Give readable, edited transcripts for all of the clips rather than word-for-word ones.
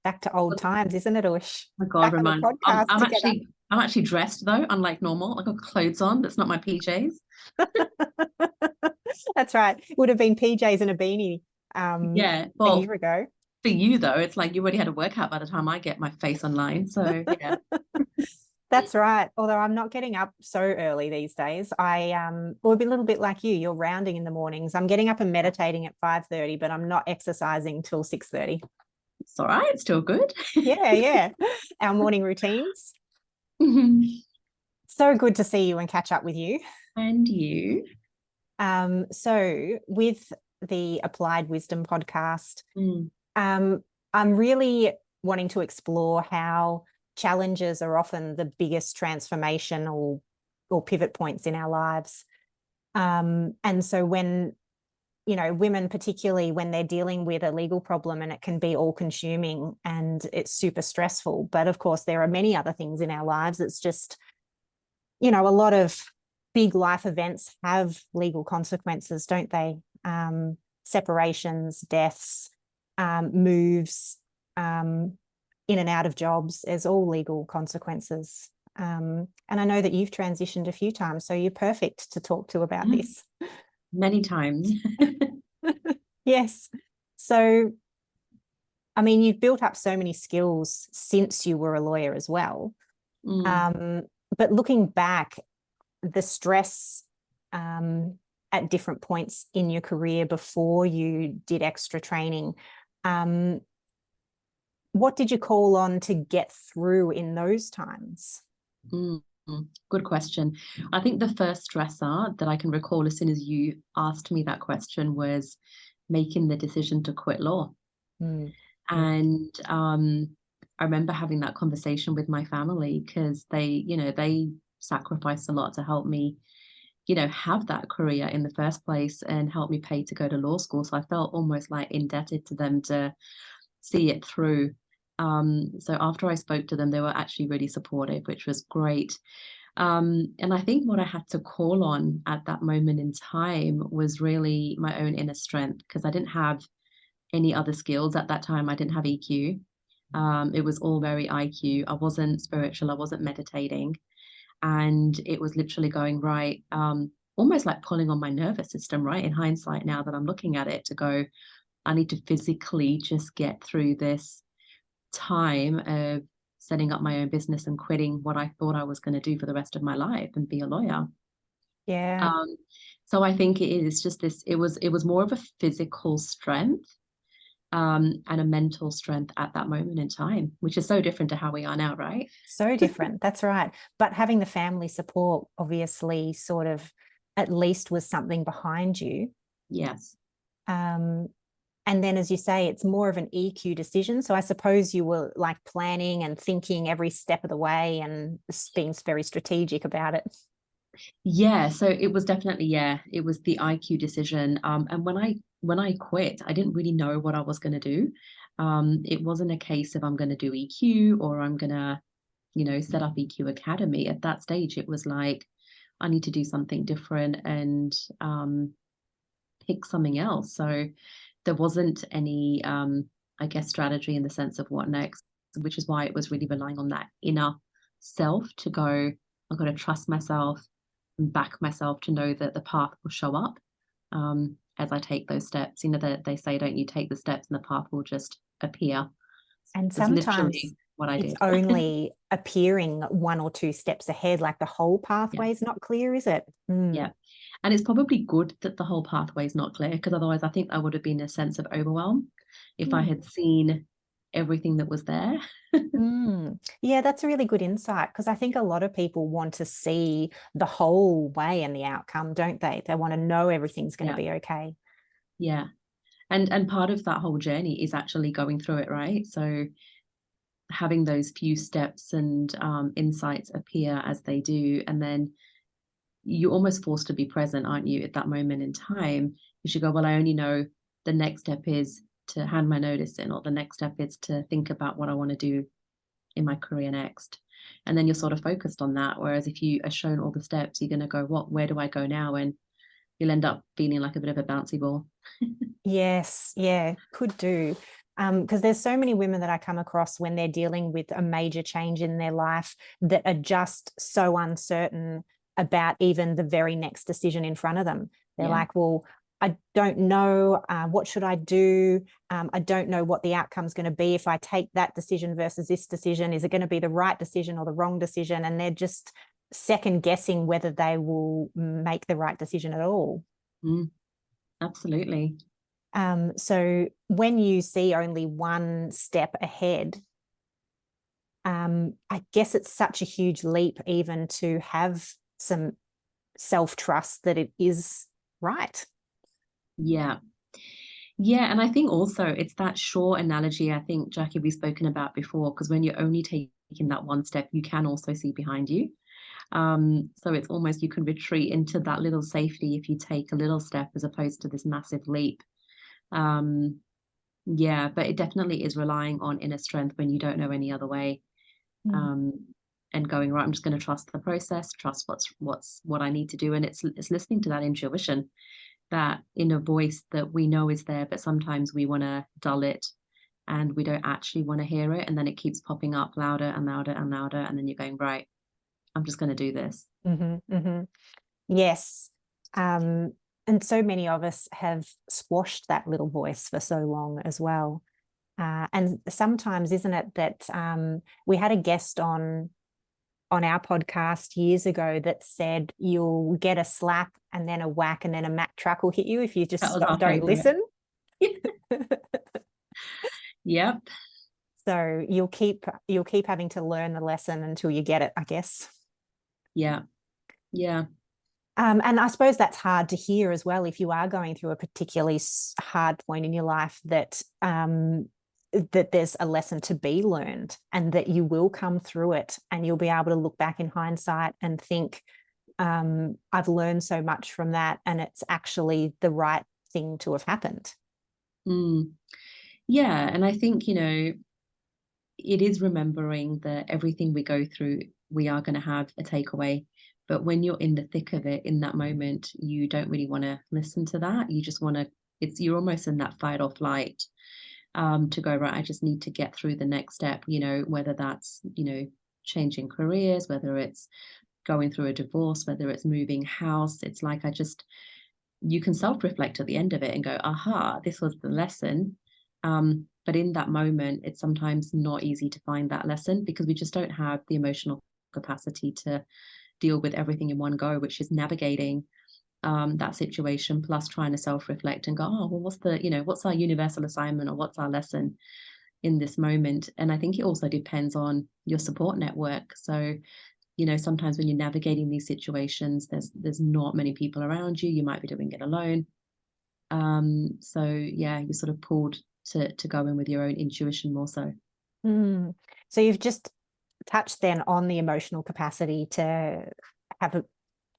Back to old times, isn't it, Ush? My God, Back on the remind. podcast together. I'm actually dressed though, unlike normal. I got clothes on. That's not my PJs. That's right. Would have been PJs and a beanie Yeah. a Well, year ago. for you though, it's like you already had a workout by the time I get my face online. So yeah. That's right. Although I'm not getting up so early these days. I will be a little bit like you. You're rounding in the mornings. I'm getting up and meditating at 5:30, but I'm not exercising till 6:30. It's all right. It's still good. Yeah, yeah. Our morning routines. So good to see you and catch up with you. And you. So with the Applied Wisdom podcast, Mm. I'm really wanting to explore how challenges are often the biggest transformation or pivot points in our lives. And so when, women, particularly when they're dealing with a legal problem, and it can be all consuming and it's super stressful. But of course, there are many other things in our lives. It's just, a lot of big life events have legal consequences, don't they? Separations, deaths, moves, in and out of jobs. There's all legal consequences. And I know that you've transitioned a few times, so you're perfect to talk to about this. Many times. Yes. So, I mean, you've built up so many skills since you were a lawyer as well. But looking back, the stress at different points in your career before you did extra training, what did you call on to get through in those times? Good question. I think the first stressor that I can recall as soon as you asked me that question was making the decision to quit law. And I remember having that conversation with my family because they sacrificed a lot to help me, have that career in the first place and help me pay to go to law school. So I felt almost like indebted to them to see it through. So after I spoke to them, they were actually really supportive, which was great. And I think what I had to call on at that moment in time was really my own inner strength, because I didn't have any other skills at that time. I didn't have EQ. It was all very IQ. I wasn't spiritual. I wasn't meditating. And it was literally going, right, almost like pulling on my nervous system, right? In hindsight, now that I'm looking at it, to go, I need to physically just get through this time of setting up my own business and quitting what I thought I was going to do for the rest of my life and be a lawyer. Yeah. So I think it is just this, it was more of a physical strength and a mental strength at that moment in time, which is so different to how we are now, right? So different. That's right. But having the family support obviously sort of at least was something behind you. Yes. And then, as you say, it's more of an EQ decision. So I suppose you were like planning and thinking every step of the way and being very strategic about it. Yeah. So it was definitely, it was the IQ decision. And when I quit, I didn't really know what I was going to do. It wasn't a case of I'm going to do EQ or I'm going to, set up EQ Academy. At that stage, it was like, I need to do something different and pick something else. So there wasn't any, I guess, strategy in the sense of what next, which is why it was really relying on that inner self to go, I've got to trust myself and back myself to know that the path will show up as I take those steps. That they say, don't you take the steps and the path will just appear. And That's sometimes literally what I it's did. only appearing one or two steps ahead, like the whole pathway is not clear, is it? Yeah. And it's probably good that the whole pathway is not clear, because otherwise I think I would have been a sense of overwhelm if I had seen everything that was there. Yeah, that's a really good insight, because I think a lot of people want to see the whole way and the outcome, don't they? They want to know everything's going to be okay. Yeah. And part of that whole journey is actually going through it, right? So having those few steps and insights appear as they do, and then you're almost forced to be present, aren't you, at that moment in time? You should go, well, I only know the next step is to hand my notice in, or the next step is to think about what I want to do in my career next. And then you're sort of focused on that. Whereas if you are shown all the steps, you're going to go, where do I go now? And you'll end up feeling like a bit of a bouncy ball. Yes, yeah, could do. Because there's so many women that I come across when they're dealing with a major change in their life that are just so uncertain about even the very next decision in front of them. They're like, well, I don't know, what should I do? I don't know what the outcome's going to be if I take that decision versus this decision. Is it going to be the right decision or the wrong decision? And they're just second guessing whether they will make the right decision at all. Absolutely. So when you see only one step ahead, I guess it's such a huge leap even to have some self-trust that it is right. Yeah. Yeah. And I think also it's that short analogy, I think, Jackie, we've spoken about before, because when you're only taking that one step, you can also see behind you. So it's almost you can retreat into that little safety if you take a little step as opposed to this massive leap. Yeah, but it definitely is relying on inner strength when you don't know any other way. And going, right, I'm just going to trust the process, trust what I need to do. And it's listening to that intuition, that inner voice that we know is there, but sometimes we want to dull it and we don't actually want to hear it. And then it keeps popping up louder and louder and louder. And then you're going, right, I'm just going to do this. Yes. And so many of us have squashed that little voice for so long as well. And sometimes, isn't it, that we had a guest on our podcast years ago that said you'll get a slap and then a whack and then a Mack truck will hit you if you just don't listen. Yep. So you'll keep having to learn the lesson until you get it, I guess. Yeah. And I suppose that's hard to hear as well if you are going through a particularly hard point in your life, that that there's a lesson to be learned and that you will come through it and you'll be able to look back in hindsight and think, I've learned so much from that and it's actually the right thing to have happened. Yeah. And I think, it is remembering that everything we go through, we are going to have a takeaway. But when you're in the thick of it, in that moment, you don't really want to listen to that. You just want to, you're almost in that fight or flight, to go, right, I just need to get through the next step, whether that's, changing careers, whether it's going through a divorce, whether it's moving house. It's like, you can self-reflect at the end of it and go, aha, this was the lesson. But in that moment, it's sometimes not easy to find that lesson because we just don't have the emotional capacity to deal with everything in one go, which is navigating that situation plus trying to self-reflect and go, oh, well, what's our universal assignment or what's our lesson in this moment? And I think it also depends on your support network. So, sometimes when you're navigating these situations, there's not many people around you. You might be doing it alone. So yeah, you're sort of pulled to go in with your own intuition more so. So you've just touched then on the emotional capacity to have an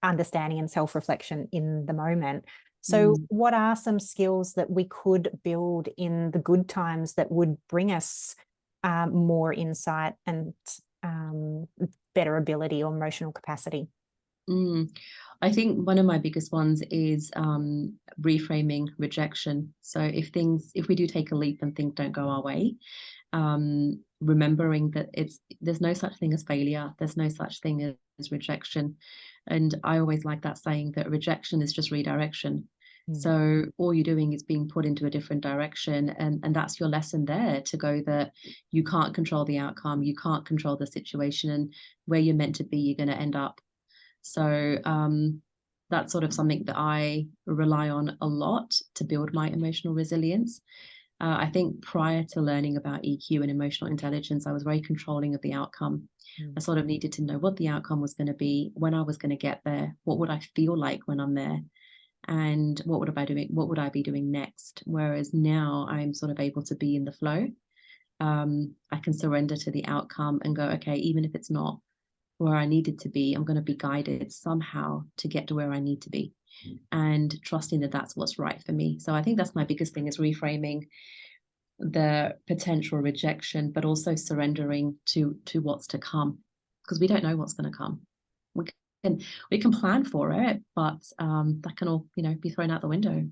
understanding and self-reflection in the moment. So what are some skills that we could build in the good times that would bring us more insight and better ability or emotional capacity? I think one of my biggest ones is reframing rejection. So if we do take a leap and things don't go our way, remembering that there's no such thing as failure, there's no such thing as rejection. And I always like that saying that rejection is just redirection. So all you're doing is being put into a different direction, and that's your lesson there, to go that you can't control the outcome, you can't control the situation, and where you're meant to be, you're going to end up. So that's sort of something that I rely on a lot to build my emotional resilience. I think prior to learning about EQ and emotional intelligence, I was very controlling of the outcome. I sort of needed to know what the outcome was going to be, when I was going to get there, what would I feel like when I'm there, and what would I be doing next. Whereas now I'm sort of able to be in the flow. I can surrender to the outcome and go, okay, even if it's not where I needed to be, I'm going to be guided somehow to get to where I need to be, and trusting that that's what's right for me. So I think that's my biggest thing, is reframing the potential rejection, but also surrendering to what's to come, because we don't know what's going to come. We can plan for it, but that can all be thrown out the window.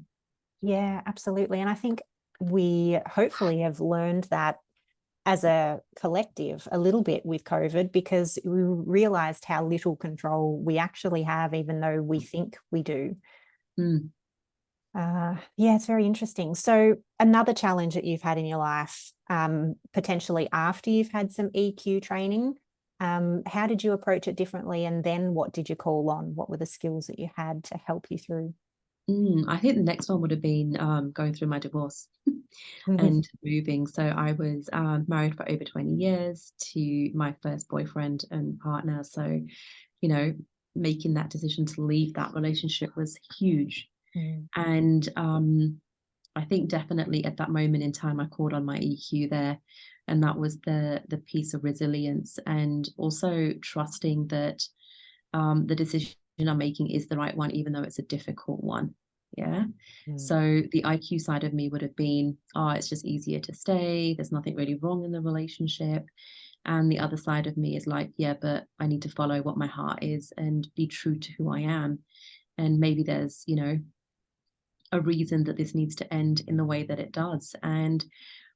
Yeah, absolutely. And I think we hopefully have learned that as a collective a little bit with COVID, because we realized how little control we actually have, even though we think we do. Yeah, it's very interesting. So another challenge that you've had in your life, potentially after you've had some EQ training, how did you approach it differently? And then what did you call on? What were the skills that you had to help you through? I think the next one would have been going through my divorce and moving. So I was married for over 20 years to my first boyfriend and partner. So, you know, making that decision to leave that relationship was huge. And I think definitely at that moment in time, I called on my EQ there. And that was the piece of resilience, and also trusting that the decision I'm making is the right one, even though it's a difficult one. Yeah. So the IQ side of me would have been, oh, it's just easier to stay. There's nothing really wrong in the relationship. And the other side of me is like, yeah, but I need to follow what my heart is and be true to who I am. And maybe there's, a reason that this needs to end in the way that it does. And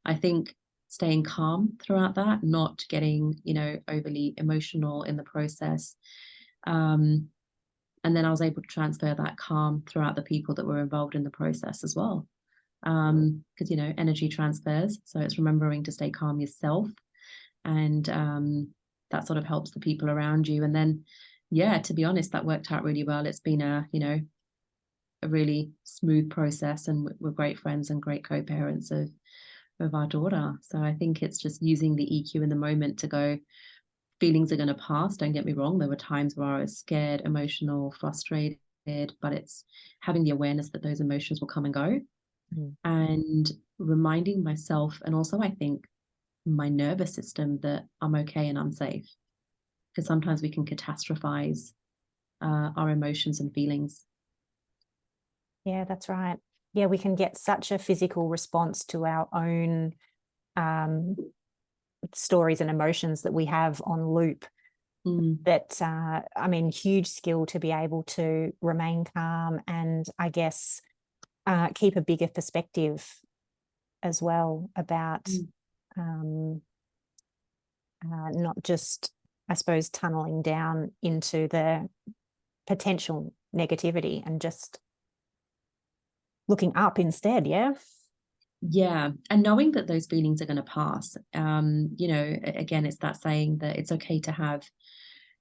I think staying calm throughout that, not getting, overly emotional in the process. And then I was able to transfer that calm throughout the people that were involved in the process as well. Because, energy transfers. So it's remembering to stay calm yourself. And that sort of helps the people around you. And then, yeah, to be honest, that worked out really well. It's been a really smooth process, and we're great friends and great co-parents of our daughter. So I think it's just using the EQ in the moment to go, feelings are going to pass. Don't get me wrong. There were times where I was scared, emotional, frustrated, but it's having the awareness that those emotions will come and go, and reminding myself, and also I think my nervous system, that I'm okay and I'm safe. Because sometimes we can catastrophize our emotions and feelings. Yeah, that's right. Yeah, we can get such a physical response to our own stories and emotions that we have on loop. That, huge skill to be able to remain calm and, I guess, keep a bigger perspective as well about not just, I suppose, tunneling down into the potential negativity and just looking up instead. Yeah. And knowing that those feelings are going to pass. Again, it's that saying that it's okay to have,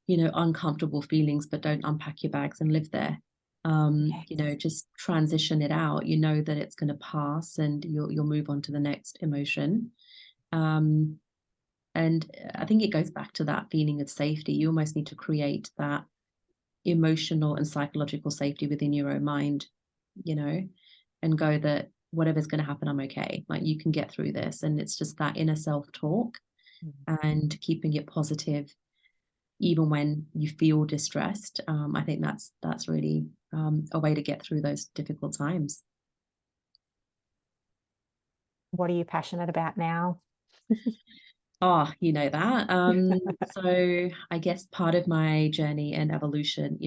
uncomfortable feelings, but don't unpack your bags and live there. Just transition it out. You know that it's going to pass, and you'll move on to the next emotion. And I think it goes back to that feeling of safety. You almost need to create that emotional and psychological safety within your own mind, and go that whatever's going to happen, I'm okay. Like, you can get through this. And it's just that inner self-talk and keeping it positive, even when you feel distressed. I think that's really a way to get through those difficult times. What are you passionate about now? Oh, you know that. So I guess part of my journey and evolution,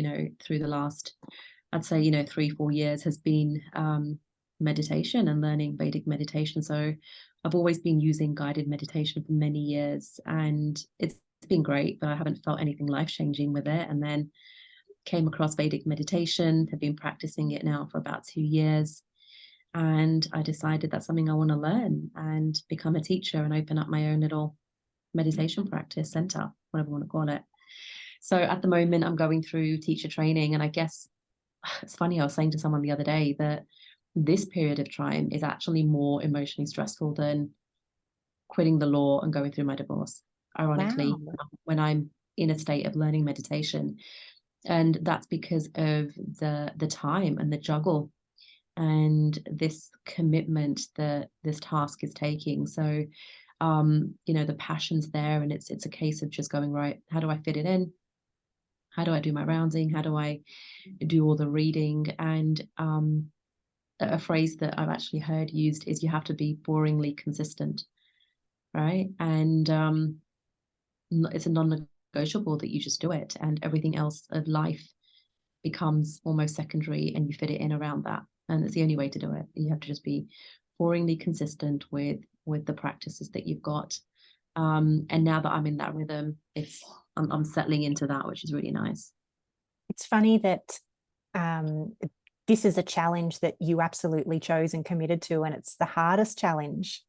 through the last, I'd say, 3-4 years has been meditation and learning Vedic meditation. So I've always been using guided meditation for many years, and it's been great, but I haven't felt anything life-changing with it. And then came across Vedic meditation, have been practicing it now for about 2 years. And I decided that's something I want to learn and become a teacher and open up my own little meditation practice center, whatever you want to call it. So at the moment, I'm going through teacher training. And I guess it's funny, I was saying to someone the other day that this period of time is actually more emotionally stressful than quitting the law and going through my divorce, ironically. Wow. When I'm in a state of learning meditation. And that's because of the time and the juggle and this commitment that this task is taking. So the passion's there, and it's a case of just going, right, how do I fit it in? How do I do my rounding? How do I do all the reading? And a phrase that I've actually heard used is, you have to be boringly consistent, right? And it's a non-negotiable that you just do it, and everything else of life becomes almost secondary, and you fit it in around that. And it's the only way to do it. You have to just be boringly consistent with the practices that you've got. And now that I'm in that rhythm, I'm settling into that, which is really nice. It's funny that this is a challenge that you absolutely chose and committed to, and it's the hardest challenge.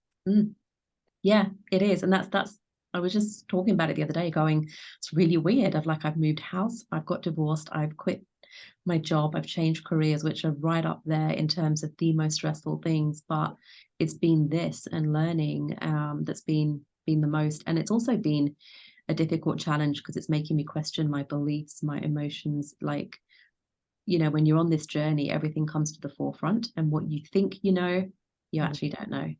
Yeah, it is. And that's I was just talking about it the other day, going, it's really weird. I've moved house, I've got divorced, I've quit my job, I've changed careers, which are right up there in terms of the most stressful things. But it's been this and learning that's been the most. And it's also been a difficult challenge because it's making me question my beliefs, my emotions. Like, when you're on this journey, everything comes to the forefront, and what you think you actually don't know.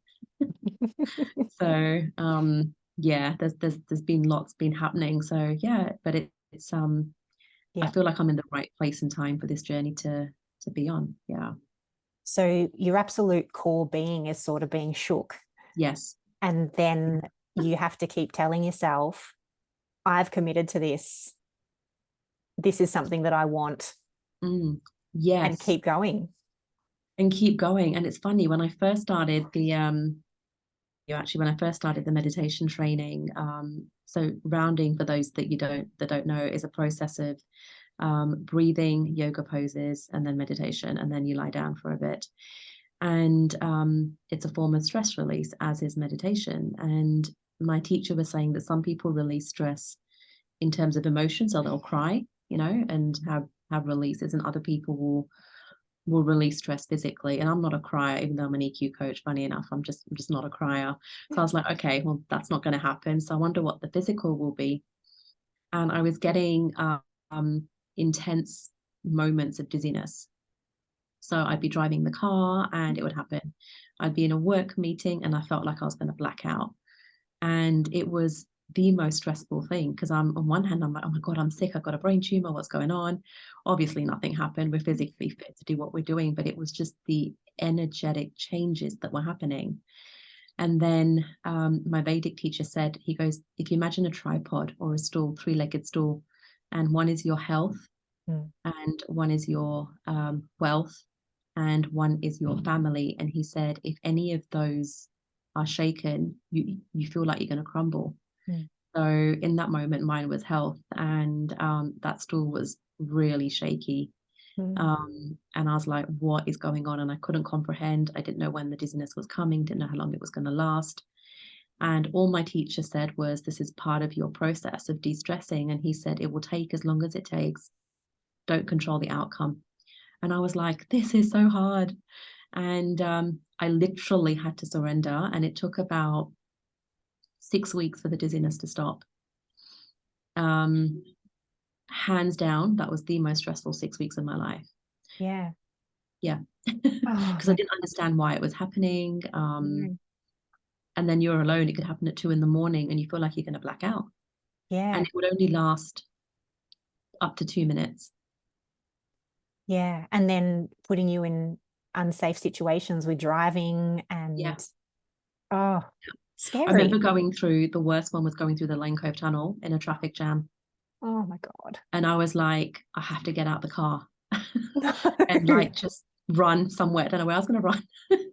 So yeah, there's been lots been happening. So yeah, but it's I feel like I'm in the right place and time for this journey to be on. Yeah. So your absolute core being is sort of being shook. Yes. And then you have to keep telling yourself, I've committed to this. This is something that I want. Yes. And keep going. And keep going. And it's funny, when I first started when I first started the meditation training, so rounding, for those that don't know, is a process of breathing, yoga poses, and then meditation, and then you lie down for a bit. And it's a form of stress release, as is meditation. And my teacher was saying that some people release stress in terms of emotion, so they'll cry, and have releases, and other people will release stress physically. And I'm not a crier, even though I'm an EQ coach. Funny enough, I'm just not a crier. So I was like, okay, well, that's not going to happen. So I wonder what the physical will be. And I was getting intense moments of dizziness. So I'd be driving the car and it would happen. I'd be in a work meeting and I felt like I was going to black out. And it was the most stressful thing, because I'm, on one hand, I'm like, oh my God, I'm sick. I've got a brain tumor. What's going on? Obviously, nothing happened. We're physically fit to do what we're doing, but it was just the energetic changes that were happening. And then my Vedic teacher said, he goes, if you imagine a tripod or a stool, three-legged stool, and one is your health, and one is your wealth, and one is your family. And he said, if any of those are shaken, you feel like you're going to crumble. So in that moment, mine was health, and that stool was really shaky. And I was like, what is going on? And I couldn't comprehend. I didn't know when the dizziness was coming, didn't know how long it was going to last. And all my teacher said was, this is part of your process of de-stressing. And he said, it will take as long as it takes. Don't control the outcome. And I was like, this is so hard. And I literally had to surrender. And it took about 6 weeks for the dizziness to stop. Hands down, that was the most stressful 6 weeks of my life. Yeah. Because I didn't understand why it was happening. And then you're alone. It could happen at 2 a.m. and you feel like you're going to black out. Yeah. And it would only last up to 2 minutes. Yeah. And then putting you in unsafe situations with driving and scary. I remember going through, the worst one was going through the Lane Cove Tunnel in a traffic jam. Oh my God. And I was like, I have to get out the car and like just run somewhere. I don't know where I was going to run.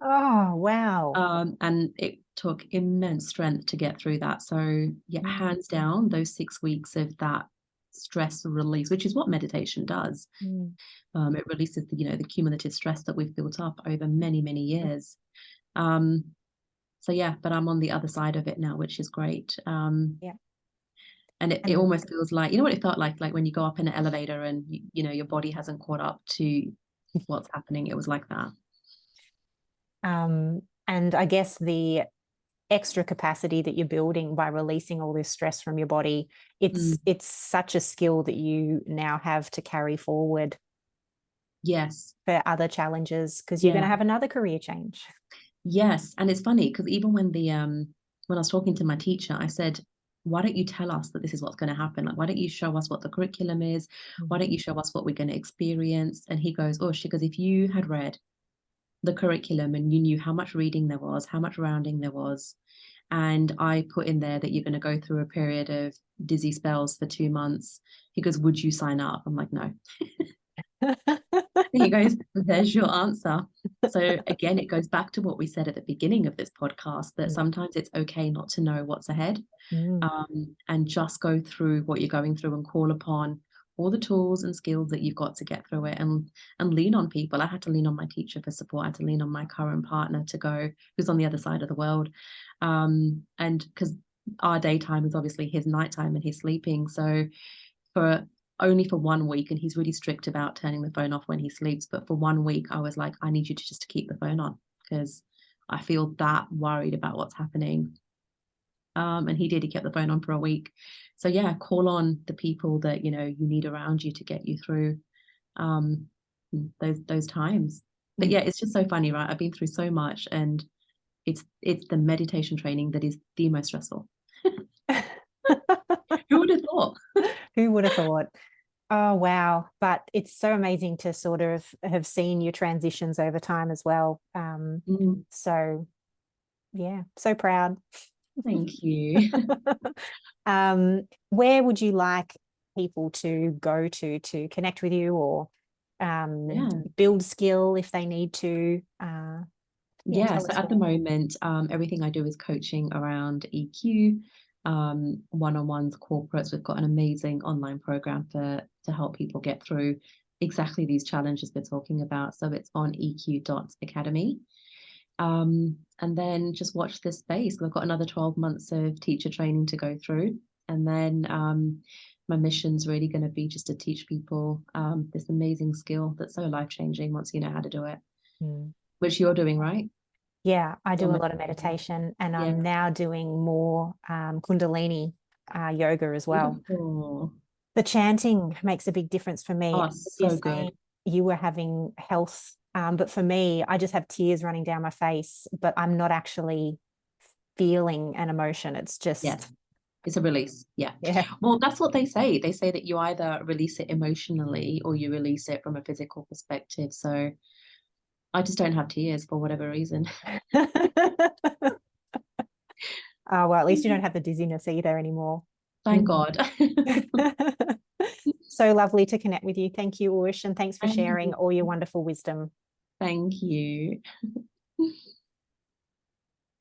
Oh, wow. And it took immense strength to get through that. So yeah, hands down, those 6 weeks of that stress release, which is what meditation does. It releases the cumulative stress that we've built up over many, many years. So yeah, but I'm on the other side of it now, which is great. And it almost feels like, what it felt like when you go up in an elevator and your body hasn't caught up to what's happening. It was like that. And I guess the extra capacity that you're building by releasing all this stress from your body, it's such a skill that you now have to carry forward. Yes. For other challenges, because you're going to have another career change. Yes. And it's funny because even when I was talking to my teacher, I said, why don't you tell us that this is what's going to happen? Like, why don't you show us what the curriculum is? Why don't you show us what we're going to experience? And he goes, if you had read the curriculum and you knew how much reading there was, how much rounding there was, and I put in there that you're going to go through a period of dizzy spells for 2 months, he goes, would you sign up? I'm like, no. He goes, there's your answer. So again, it goes back to what we said at the beginning of this podcast, that sometimes it's okay not to know what's ahead, and just go through what you're going through and call upon all the tools and skills that you've got to get through it, and lean on people. I had to lean on my teacher for support. I had to lean on my current partner to go, who's on the other side of the world. And because our daytime is obviously his nighttime and he's sleeping. So only for 1 week, and he's really strict about turning the phone off when he sleeps, but for 1 week I was like, I need you to just keep the phone on, because I feel that worried about what's happening. And he kept the phone on for a week. So yeah, call on the people that you need around you to get you through those times. But yeah, it's just so funny, right? I've been through so much, and it's the meditation training that is the most stressful. Who would have thought? Who would have thought? Oh, wow. But it's so amazing to sort of have seen your transitions over time as well. So yeah, so proud. Thank you. Where would you like people to go to connect with you, or build skill if they need to? So at the moment, everything I do is coaching around EQ, one-on-ones, corporates. We've got an amazing online program to help people get through exactly these challenges we're talking about. So it's on eq.academy. And then just watch this space. We've got another 12 months of teacher training to go through. And then my mission's really going to be just to teach people this amazing skill that's so life-changing once you know how to do it, which you're doing, right? Yeah, I do a lot of meditation, and I'm now doing more Kundalini yoga as well. Beautiful. The chanting makes a big difference for me. Oh, so good. You were having health, but for me, I just have tears running down my face, but I'm not actually feeling an emotion. It's just... it's a release. Yeah. Well, that's what they say. They say that you either release it emotionally or you release it from a physical perspective. So I just don't have tears for whatever reason. Oh, well, at least you don't have the dizziness either anymore. Thank God. So lovely to connect with you. Thank you, Ush, and thanks for sharing all your wonderful wisdom. Thank you.